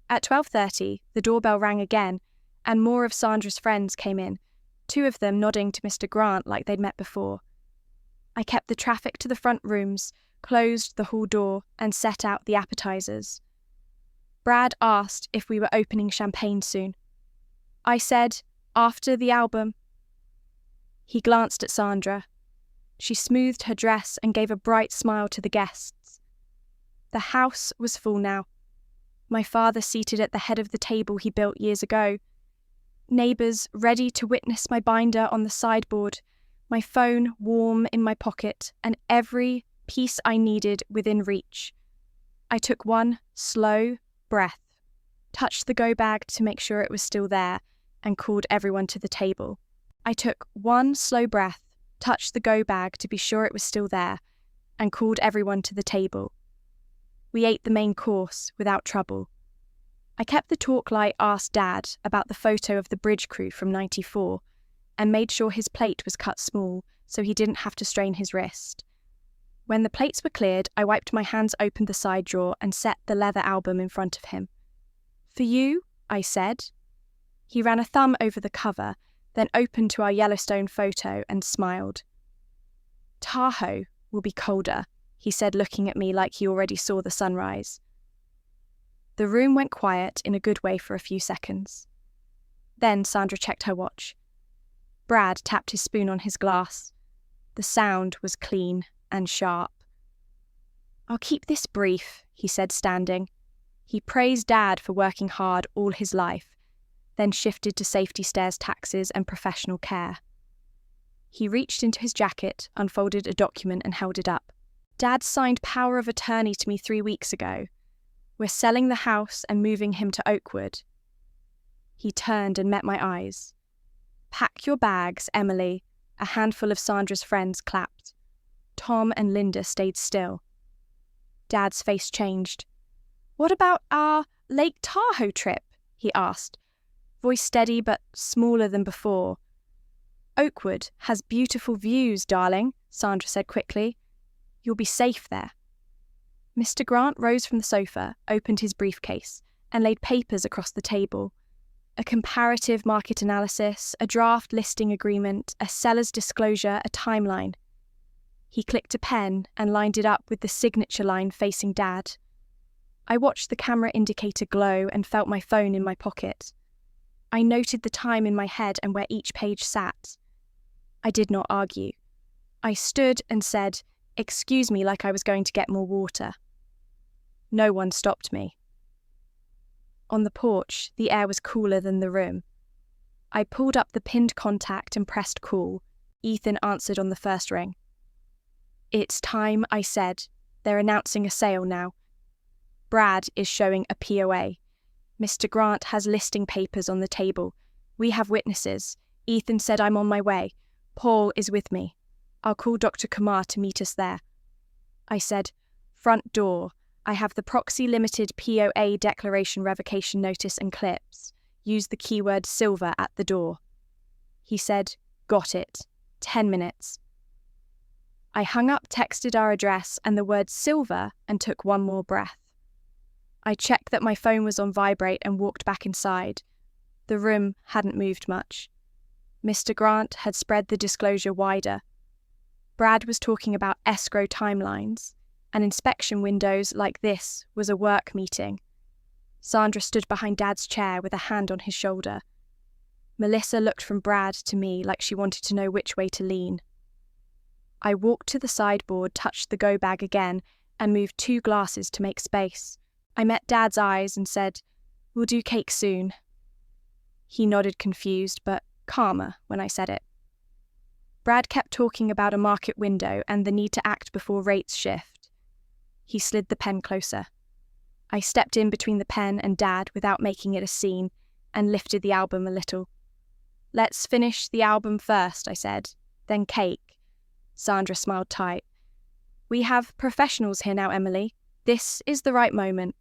At 12:30, the doorbell rang again, and more of Sandra's friends came in, 2 of them nodding to Mr. Grant like they'd met before. I kept the traffic to the front rooms, closed the hall door, and set out the appetizers. Brad asked if we were opening champagne soon. I said, "After the album." He glanced at Sandra. She smoothed her dress and gave a bright smile to the guests. The house was full now. My father seated at the head of the table he built years ago. Neighbours ready to witness my binder on the sideboard, my phone warm in my pocket, and every piece I needed within reach. I took one slow breath, touched the go bag to make sure it was still there, and called everyone to the table. I took one slow breath, touched the go bag to be sure it was still there, and called everyone to the table. We ate the main course without trouble. I kept the talk light, asked Dad about the photo of the bridge crew from '94, and made sure his plate was cut small so he didn't have to strain his wrist. When the plates were cleared, I wiped my hands, opened the side drawer, and set the leather album in front of him. "For you," I said. He ran a thumb over the cover, then opened to our Yellowstone photo and smiled. "Tahoe will be colder," he said, looking at me like he already saw the sunrise. The room went quiet in a good way for a few seconds. Then Sandra checked her watch. Brad tapped his spoon on his glass. The sound was clean and sharp. "I'll keep this brief," he said, standing. He praised Dad for working hard all his life, then shifted to safety stairs, taxes, and professional care. He reached into his jacket, unfolded a document, and held it up. "Dad signed power of attorney to me 3 weeks ago. We're selling the house and moving him to Oakwood." He turned and met my eyes. "Pack your bags, Emily." A handful of Sandra's friends clapped. Tom and Linda stayed still. Dad's face changed. "What about our Lake Tahoe trip?" he asked, voice steady but smaller than before. "Oakwood has beautiful views, darling," Sandra said quickly. "You'll be safe there." Mr. Grant rose from the sofa, opened his briefcase, and laid papers across the table. A comparative market analysis, a draft listing agreement, a seller's disclosure, a timeline. He clicked a pen and lined it up with the signature line facing Dad. I watched the camera indicator glow and felt my phone in my pocket. I noted the time in my head and where each page sat. I did not argue. I stood and said, "Excuse me," like I was going to get more water. No one stopped me. On the porch, the air was cooler than the room. I pulled up the pinned contact and pressed call. Ethan answered on the first ring. It's time, I said. They're announcing a sale now. Brad is showing a POA. Mr. Grant has listing papers on the table. We have witnesses. Ethan said I'm on my way. Paul is with me. I'll call Dr. Kumar to meet us there. I said, front door. I have the proxy limited POA declaration revocation notice and clips. Use the keyword silver at the door. He said, got it. 10 minutes. I hung up, texted our address and the word silver and took one more breath. I checked that my phone was on vibrate and walked back inside. The room hadn't moved much. Mr. Grant had spread the disclosure wider. Brad was talking about escrow timelines, and inspection windows like this was a work meeting. Sandra stood behind Dad's chair with a hand on his shoulder. Melissa looked from Brad to me like she wanted to know which way to lean. I walked to the sideboard, touched the go bag again, and moved 2 glasses to make space. I met Dad's eyes and said, we'll do cake soon. He nodded confused, but calmer when I said it. Brad kept talking about a market window and the need to act before rates shift. He slid the pen closer. I stepped in between the pen and Dad without making it a scene and lifted the album a little. Let's finish the album first, I said, then cake. Sandra smiled tight. We have professionals here now, Emily. This is the right moment.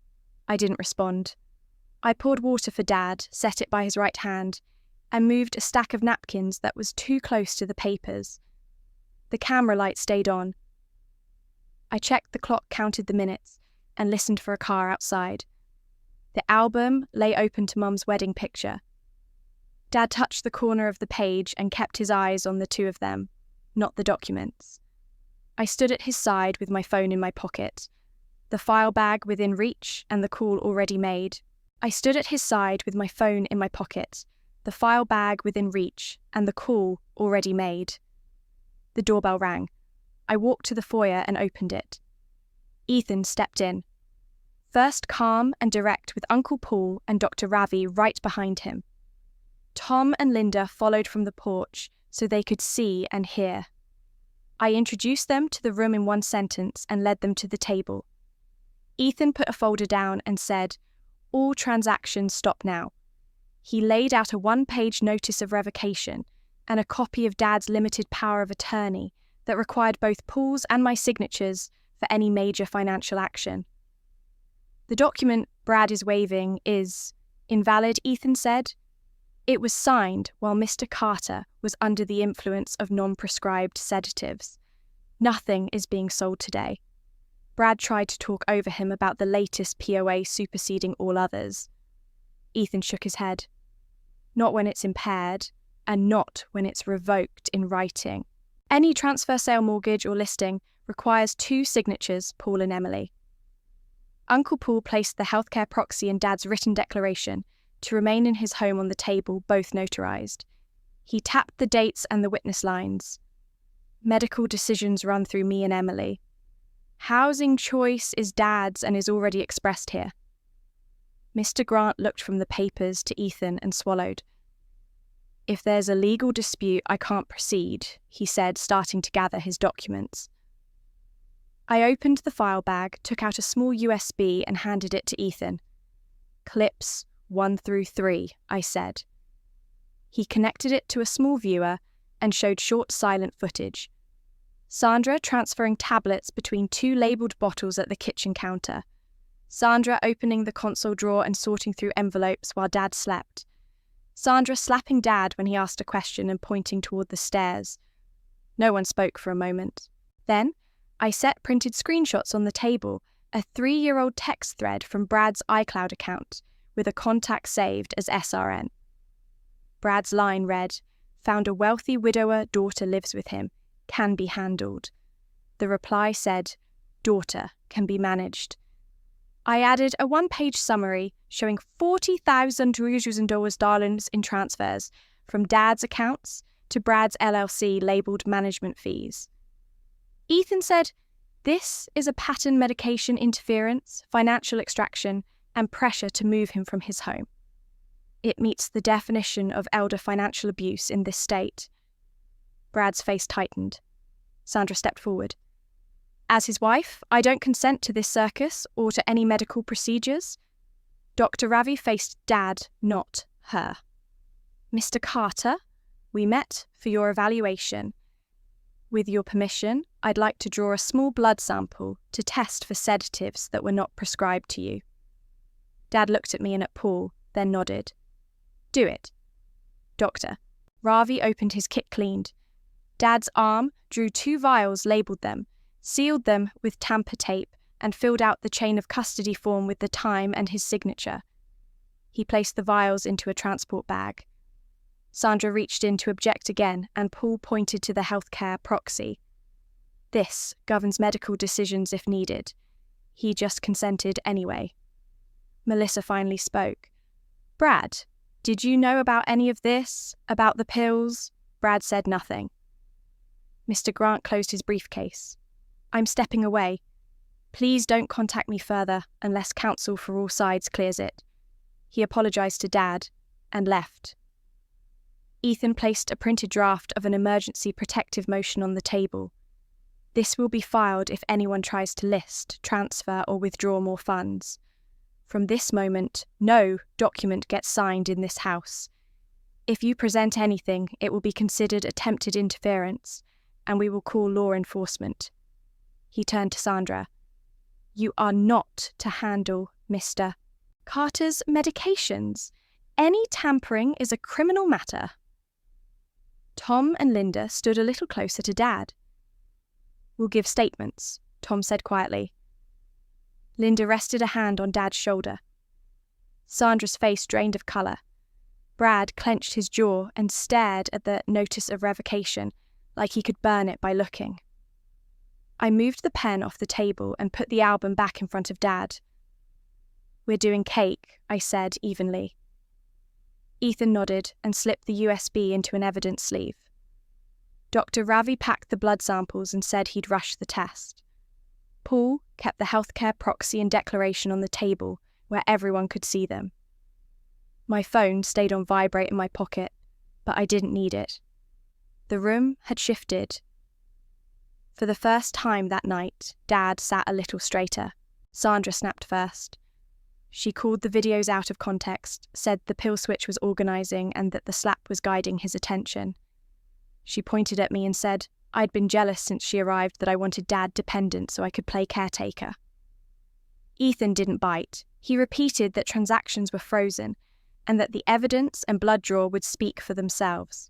I didn't respond. I poured water for Dad, set it by his right hand, and moved a stack of napkins that was too close to the papers. The camera light stayed on. I checked the clock, counted the minutes, and listened for a car outside. The album lay open to Mum's wedding picture. Dad touched the corner of the page and kept his eyes on the 2 of them, not the documents. I stood at his side with my phone in my pocket, the file bag within reach and the call already made. The file bag within reach and the call already made. The doorbell rang. I walked to the foyer and opened it. Ethan stepped in. First calm and direct with Uncle Paul and Dr. Ravi right behind him. Tom and Linda followed from the porch so they could see and hear. I introduced them to the room in one sentence and led them to the table. Ethan put a folder down and said, all transactions stop now. He laid out a 1-page notice of revocation and a copy of Dad's limited power of attorney that required both Paul's and my signatures for any major financial action. The document Brad is waving is invalid, Ethan said. It was signed while Mr. Carter was under the influence of non-prescribed sedatives. Nothing is being sold today. Brad tried to talk over him about the latest POA superseding all others. Ethan shook his head. Not when it's impaired, and not when it's revoked in writing. Any transfer, sale, mortgage, or listing requires 2 signatures, Paul and Emily. Uncle Paul placed the healthcare proxy and Dad's written declaration to remain in his home on the table, both notarized. He tapped the dates and the witness lines. Medical decisions run through me and Emily. Housing choice is Dad's and is already expressed here. Mr. Grant looked from the papers to Ethan and swallowed. If there's a legal dispute, I can't proceed, he said, starting to gather his documents. I opened the file bag, took out a small USB and handed it to Ethan. Clips 1 through 3, I said. He connected it to a small viewer and showed short silent footage. Sandra transferring tablets between 2 labelled bottles at the kitchen counter. Sandra opening the console drawer and sorting through envelopes while Dad slept. Sandra slapping Dad when he asked a question and pointing toward the stairs. No one spoke for a moment. Then, I set printed screenshots on the table, a 3-year-old text thread from Brad's iCloud account, with a contact saved as SRN. Brad's line read, "Found a wealthy widower, daughter lives with him. Can be handled." The reply said, "Daughter can be managed." I added a 1-page summary showing $40,000 in transfers from Dad's accounts to Brad's LLC labelled management fees. Ethan said, "This is a pattern medication interference, financial extraction, and pressure to move him from his home. It meets the definition of elder financial abuse in this state." Brad's face tightened. Sandra stepped forward. As his wife, I don't consent to this circus or to any medical procedures. Dr. Ravi faced Dad, not her. Mr. Carter, we met for your evaluation. With your permission, I'd like to draw a small blood sample to test for sedatives that were not prescribed to you. Dad looked at me and at Paul, then nodded. Do it. Doctor. Ravi opened his kit cleaned. Dad's arm drew 2 vials, labelled them, sealed them with tamper tape, and filled out the chain of custody form with the time and his signature. He placed the vials into a transport bag. Sandra reached in to object again, and Paul pointed to the healthcare proxy. This governs medical decisions if needed. He just consented anyway. Melissa finally spoke. Brad, did you know about any of this? About the pills? Brad said nothing. Mr. Grant closed his briefcase. I'm stepping away. Please don't contact me further unless counsel for all sides clears it. He apologised to Dad and left. Ethan placed a printed draft of an emergency protective motion on the table. This will be filed if anyone tries to list, transfer, or withdraw more funds. From this moment, no document gets signed in this house. If you present anything, it will be considered attempted interference, and we will call law enforcement. He turned to Sandra. You are not to handle Mr. Carter's medications. Any tampering is a criminal matter. Tom and Linda stood a little closer to Dad. We'll give statements, Tom said quietly. Linda rested a hand on Dad's shoulder. Sandra's face drained of colour. Brad clenched his jaw and stared at the notice of revocation, like he could burn it by looking. I moved the pen off the table and put the album back in front of Dad. We're doing cake, I said evenly. Ethan nodded and slipped the USB into an evidence sleeve. Dr. Ravi packed the blood samples and said he'd rush the test. Paul kept the healthcare proxy and declaration on the table where everyone could see them. My phone stayed on vibrate in my pocket, but I didn't need it. The room had shifted. For the first time that night, Dad sat a little straighter. Sandra snapped first. She called the videos out of context, said the pill switch was organising and that the slap was guiding his attention. She pointed at me and said I'd been jealous since she arrived that I wanted Dad dependent so I could play caretaker. Ethan didn't bite. He repeated that transactions were frozen and that the evidence and blood draw would speak for themselves.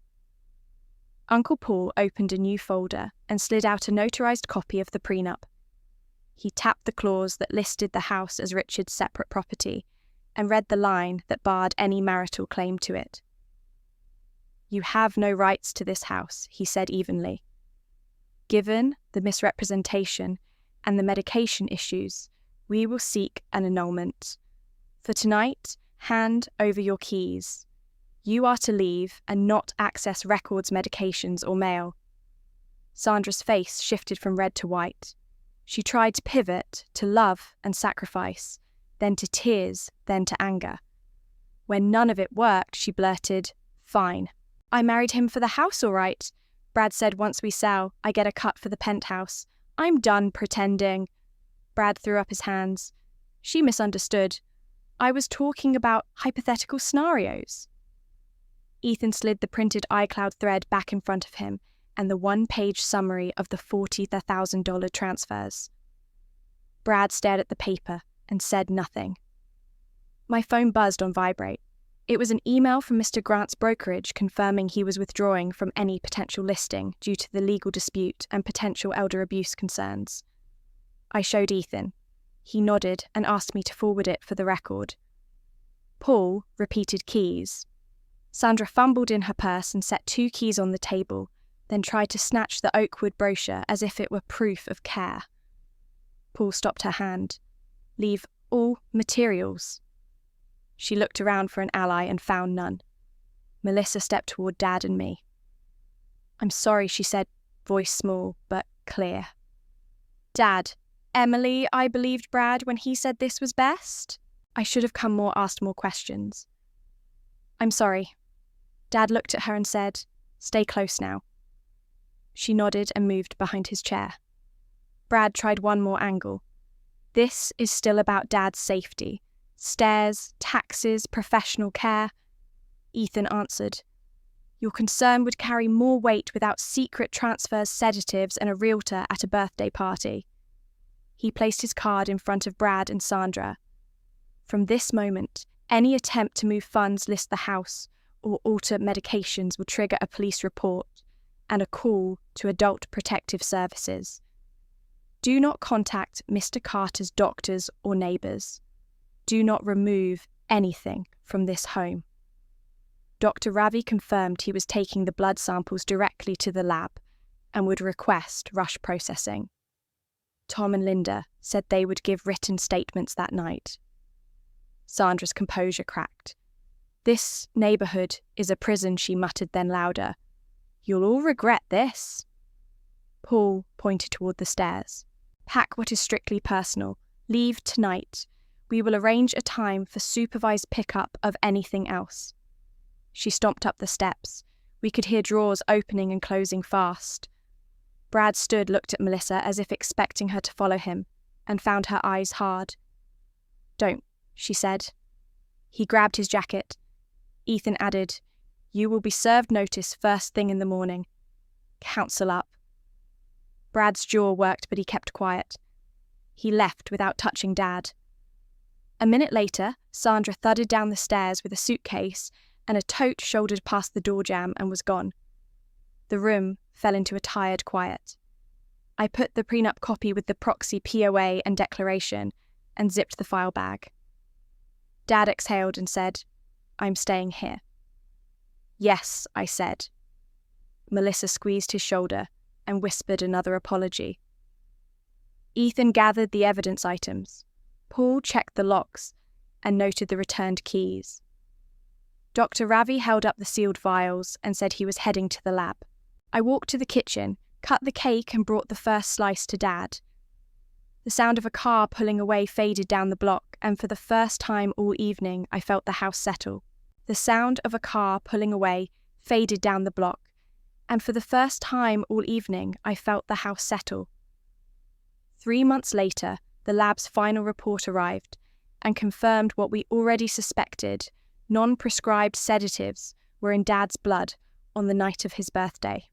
Uncle Paul opened a new folder and slid out a notarized copy of the prenup. He tapped the clause that listed the house as Richard's separate property and read the line that barred any marital claim to it. You have no rights to this house, he said evenly. Given the misrepresentation and the medication issues, we will seek an annulment. For tonight, hand over your keys. You are to leave and not access records, medications, or mail. Sandra's face shifted from red to white. She tried to pivot to love and sacrifice, then to tears, then to anger. When none of it worked, she blurted, Fine. I married him for the house, all right. Brad said once we sell, I get a cut for the penthouse. I'm done pretending. Brad threw up his hands. She misunderstood. I was talking about hypothetical scenarios. Ethan slid the printed iCloud thread back in front of him and the one-page summary of the $40,000 transfers. Brad stared at the paper and said nothing. My phone buzzed on vibrate. It was an email from Mr. Grant's brokerage confirming he was withdrawing from any potential listing due to the legal dispute and potential elder abuse concerns. I showed Ethan. He nodded and asked me to forward it for the record. Paul repeated keys. Sandra fumbled in her purse and set 2 keys on the table, then tried to snatch the oakwood brochure as if it were proof of care. Paul stopped her hand. Leave all materials. She looked around for an ally and found none. Melissa stepped toward Dad and me. I'm sorry, she said, voice small but clear. Dad, Emily, I believed Brad when he said this was best. I should have asked more questions. I'm sorry. Dad looked at her and said, Stay close now. She nodded and moved behind his chair. Brad tried one more angle. This is still about Dad's safety. Stairs, taxes, professional care. Ethan answered, Your concern would carry more weight without secret transfers, sedatives, and a realtor at a birthday party. He placed his card in front of Brad and Sandra. From this moment, any attempt to move funds, list the house, or alter medications will trigger a police report and a call to Adult Protective Services. Do not contact Mr. Carter's doctors or neighbours. Do not remove anything from this home. Dr. Ravi confirmed he was taking the blood samples directly to the lab and would request rush processing. Tom and Linda said they would give written statements that night. Sandra's composure cracked. This neighbourhood is a prison, she muttered, then louder. You'll all regret this. Paul pointed toward the stairs. Pack what is strictly personal. Leave tonight. We will arrange a time for supervised pickup of anything else. She stomped up the steps. We could hear drawers opening and closing fast. Brad stood, looked at Melissa as if expecting her to follow him, and found her eyes hard. Don't, she said. He grabbed his jacket. Ethan added, You will be served notice first thing in the morning. Counsel up. Brad's jaw worked, but he kept quiet. He left without touching Dad. A minute later, Sandra thudded down the stairs with a suitcase and a tote shouldered past the door jamb and was gone. The room fell into a tired quiet. I put the prenup copy with the proxy POA and declaration and zipped the file bag. Dad exhaled and said, I'm staying here. Yes, I said. Melissa squeezed his shoulder and whispered another apology. Ethan gathered the evidence items. Paul checked the locks and noted the returned keys. Dr. Ravi held up the sealed vials and said he was heading to the lab. I walked to the kitchen, cut the cake and brought the first slice to Dad. The sound of a car pulling away faded down the block, and for the first time all evening I felt the house settle. The sound of a car pulling away faded down the block, and for the first time all evening I felt the house settle. 3 months later, the lab's final report arrived and confirmed what we already suspected: non-prescribed sedatives were in Dad's blood on the night of his birthday.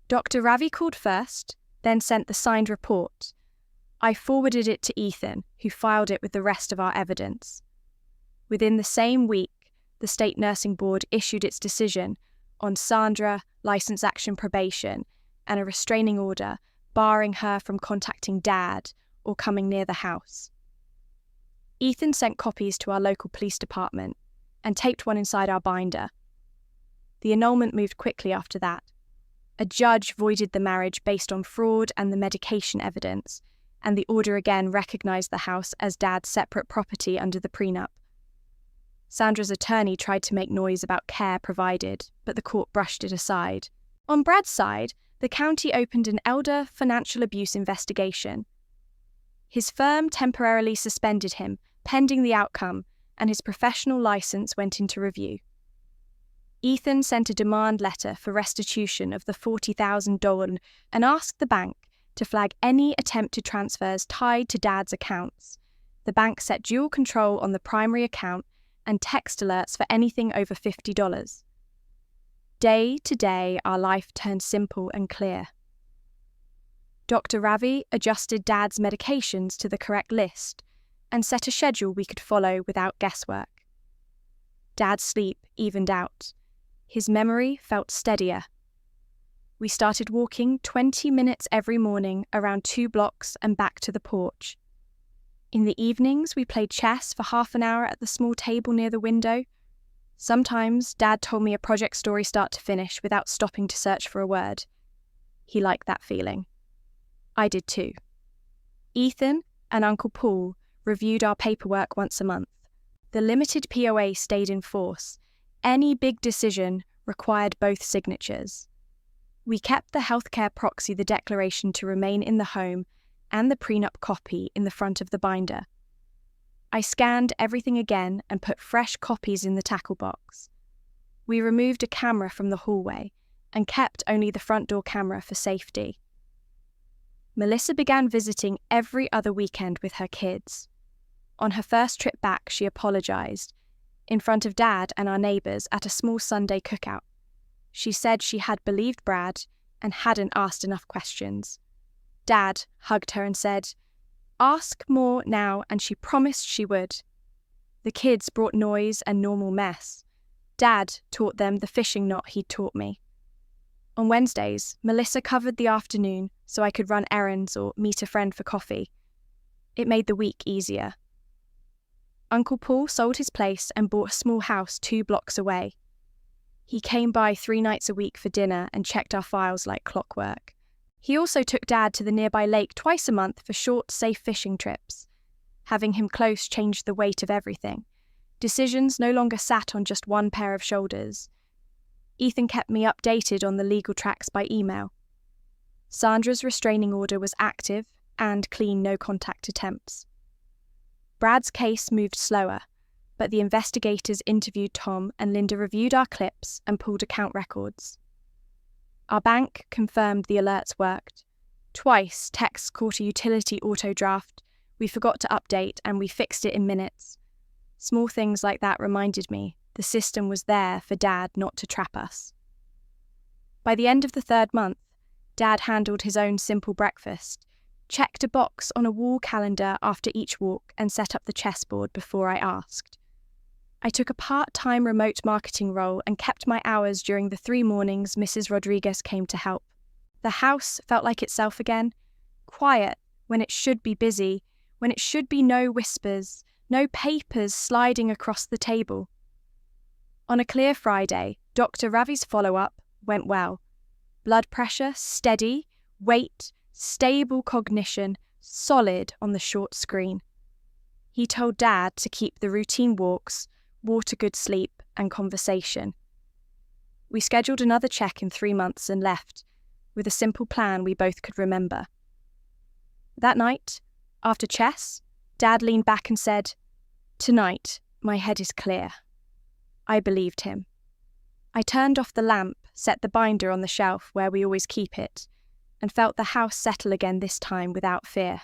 Dr. Ravi called first, then sent the signed report. I forwarded it to Ethan, who filed it with the rest of our evidence. Within the same week, the State Nursing Board issued its decision on Sandra, license action probation, and a restraining order barring her from contacting Dad or coming near the house. Ethan sent copies to our local police department and taped one inside our binder. The annulment moved quickly after that. A judge voided the marriage based on fraud and the medication evidence, and the order again recognised the house as Dad's separate property under the prenup. Sandra's attorney tried to make noise about care provided, but the court brushed it aside. On Brad's side, the county opened an elder financial abuse investigation. His firm temporarily suspended him, pending the outcome, and his professional licence went into review. Ethan sent a demand letter for restitution of the $40,000 and asked the bank to flag any attempted transfers tied to Dad's accounts. The bank set dual control on the primary account and text alerts for anything over $50. Day to day, our life turned simple and clear. Dr. Ravi adjusted Dad's medications to the correct list and set a schedule we could follow without guesswork. Dad's sleep evened out. His memory felt steadier. We started walking 20 minutes every morning around 2 blocks and back to the porch. In the evenings, we played chess for half an hour at the small table near the window. Sometimes Dad told me a project story start to finish without stopping to search for a word. He liked that feeling. I did too. Ethan and Uncle Paul reviewed our paperwork once a month. The limited POA stayed in force. Any big decision required both signatures. We kept the healthcare proxy, the declaration to remain in the home, and the prenup copy in the front of the binder. I scanned everything again and put fresh copies in the tackle box. We removed a camera from the hallway and kept only the front door camera for safety. Melissa began visiting every other weekend with her kids. On her first trip back, she apologized in front of Dad and our neighbors at a small Sunday cookout. She said she had believed Brad and hadn't asked enough questions. Dad hugged her and said, "Ask more now," and she promised she would. The kids brought noise and normal mess. Dad taught them the fishing knot he'd taught me. On Wednesdays, Melissa covered the afternoon so I could run errands or meet a friend for coffee. It made the week easier. Uncle Paul sold his place and bought a small house 2 blocks away. He came by 3 nights a week for dinner and checked our files like clockwork. He also took Dad to the nearby lake twice a month for short, safe fishing trips. Having him close changed the weight of everything. Decisions no longer sat on just one pair of shoulders. Ethan kept me updated on the legal tracks by email. Sandra's restraining order was active and clean no-contact attempts. Brad's case moved slower, but the investigators interviewed Tom and Linda reviewed our clips and pulled account records. Our bank confirmed the alerts worked. Twice, texts caught a utility auto-draft. We forgot to update and we fixed it in minutes. Small things like that reminded me the system was there for Dad not to trap us. By the end of the 3rd month, Dad handled his own simple breakfast, checked a box on a wall calendar after each walk and set up the chessboard before I asked. I took a part-time remote marketing role and kept my hours during the 3 mornings Mrs. Rodriguez came to help. The house felt like itself again, quiet when it should be busy, when it should be no whispers, no papers sliding across the table. On a clear Friday, Dr. Ravi's follow-up went well. Blood pressure steady, weight, stable cognition, solid on the short screen. He told Dad to keep the routine walks, water good sleep, and conversation. We scheduled another check in 3 months and left, with a simple plan we both could remember. That night, after chess, Dad leaned back and said, "Tonight, my head is clear." I believed him. I turned off the lamp, set the binder on the shelf where we always keep it, and felt the house settle again this time without fear.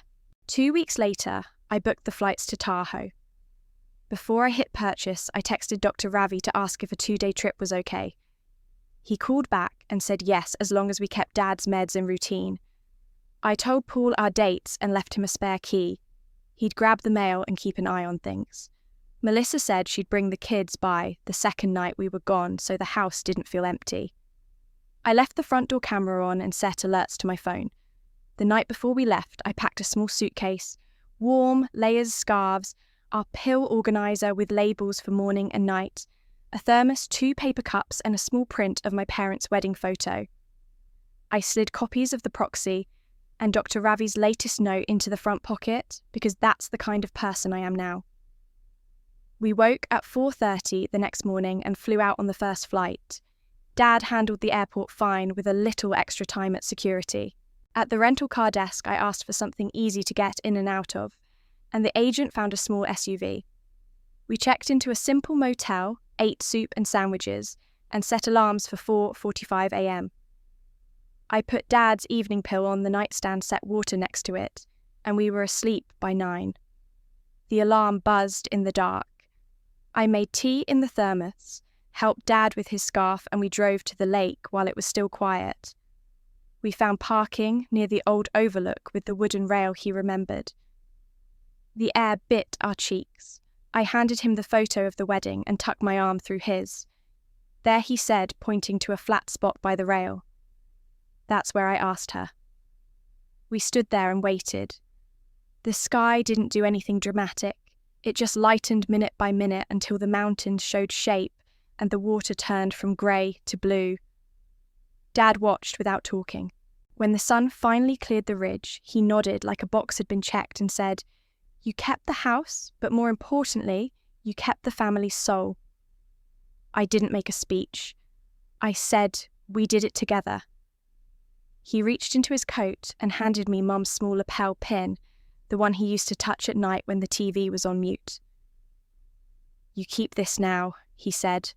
2 weeks later, I booked the flights to Tahoe. Before I hit purchase, I texted Dr. Ravi to ask if a 2-day trip was okay. He called back and said yes as long as we kept Dad's meds and routine. I told Paul our dates and left him a spare key. He'd grab the mail and keep an eye on things. Melissa said she'd bring the kids by the second night we were gone so the house didn't feel empty. I left the front door camera on and set alerts to my phone. The night before we left, I packed a small suitcase, warm, layers, scarves, our pill organizer with labels for morning and night, a thermos, 2 paper cups, and a small print of my parents' wedding photo. I slid copies of the proxy and Dr. Ravi's latest note into the front pocket because that's the kind of person I am now. We woke at 4:30 the next morning and flew out on the first flight. Dad handled the airport fine with a little extra time at security. At the rental car desk, I asked for something easy to get in and out of, and the agent found a small SUV. We checked into a simple motel, ate soup and sandwiches, and set alarms for 4:45 a.m. I put Dad's evening pill on the nightstand, set water next to it, and we were asleep by 9. The alarm buzzed in the dark. I made tea in the thermos, helped Dad with his scarf, and we drove to the lake while it was still quiet. We found parking near the old overlook with the wooden rail he remembered. The air bit our cheeks. I handed him the photo of the wedding and tucked my arm through his. There he said, pointing to a flat spot by the rail. That's where I asked her. We stood there and waited. The sky didn't do anything dramatic. It just lightened minute by minute until the mountains showed shape and the water turned from grey to blue. Dad watched without talking. When the sun finally cleared the ridge, he nodded like a box had been checked and said, "You kept the house, but more importantly, you kept the family's soul." I didn't make a speech. I said, "We did it together." He reached into his coat and handed me Mum's small lapel pin, the one he used to touch at night when the TV was on mute. "You keep this now," he said.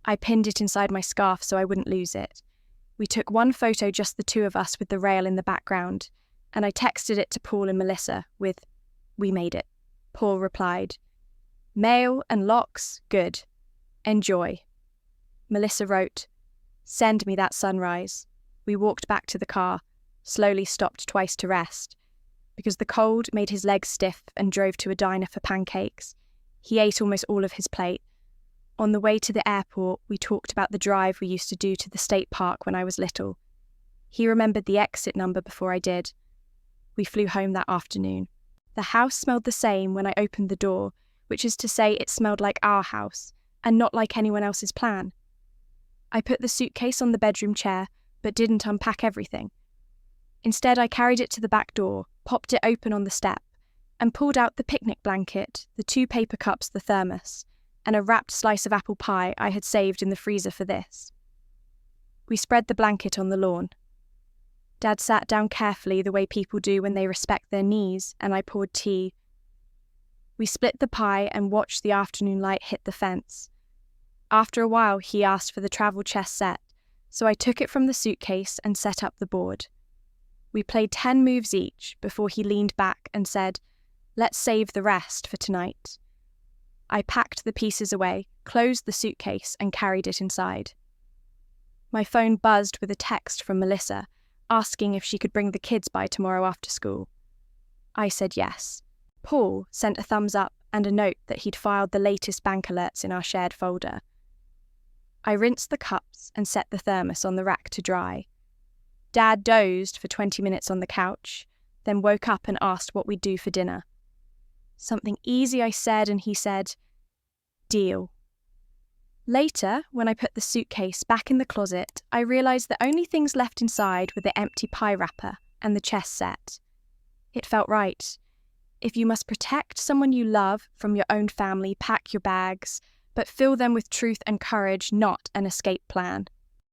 I pinned it inside my scarf so I wouldn't lose it. We took one photo, just the 2 of us with the rail in the background. and I texted it to Paul and Melissa with, "We made it." Paul replied, "Mail and locks, good. Enjoy." Melissa wrote, "Send me that sunrise." We walked back to the car, slowly stopped twice to rest, because the cold made his legs stiff, and drove to a diner for pancakes. He ate almost all of his plate. On the way to the airport, we talked about the drive we used to do to the state park when I was little. He remembered the exit number before I did. We flew home that afternoon. The house smelled the same when I opened the door, which is to say it smelled like our house, and not like anyone else's plan. I put the suitcase on the bedroom chair, but didn't unpack everything. Instead, I carried it to the back door, popped it open on the step, and pulled out the picnic blanket, the 2 paper cups, the thermos, and a wrapped slice of apple pie I had saved in the freezer for this. We spread the blanket on the lawn. Dad sat down carefully the way people do when they respect their knees, and I poured tea. We split the pie and watched the afternoon light hit the fence. After a while, he asked for the travel chess set, so I took it from the suitcase and set up the board. We played 10 moves each before he leaned back and said, "Let's save the rest for tonight." I packed the pieces away, closed the suitcase, and carried it inside. My phone buzzed with a text from Melissa, asking if she could bring the kids by tomorrow after school. I said yes. Paul sent a thumbs up and a note that he'd filed the latest bank alerts in our shared folder. I rinsed the cups and set the thermos on the rack to dry. Dad dozed for 20 minutes on the couch, then woke up and asked what we'd do for dinner. "Something easy," I said, and he said, "Deal." Later, when I put the suitcase back in the closet, I realised the only things left inside were the empty pie wrapper and the chess set. It felt right. If you must protect someone you love from your own family, pack your bags, but fill them with truth and courage, not an escape plan.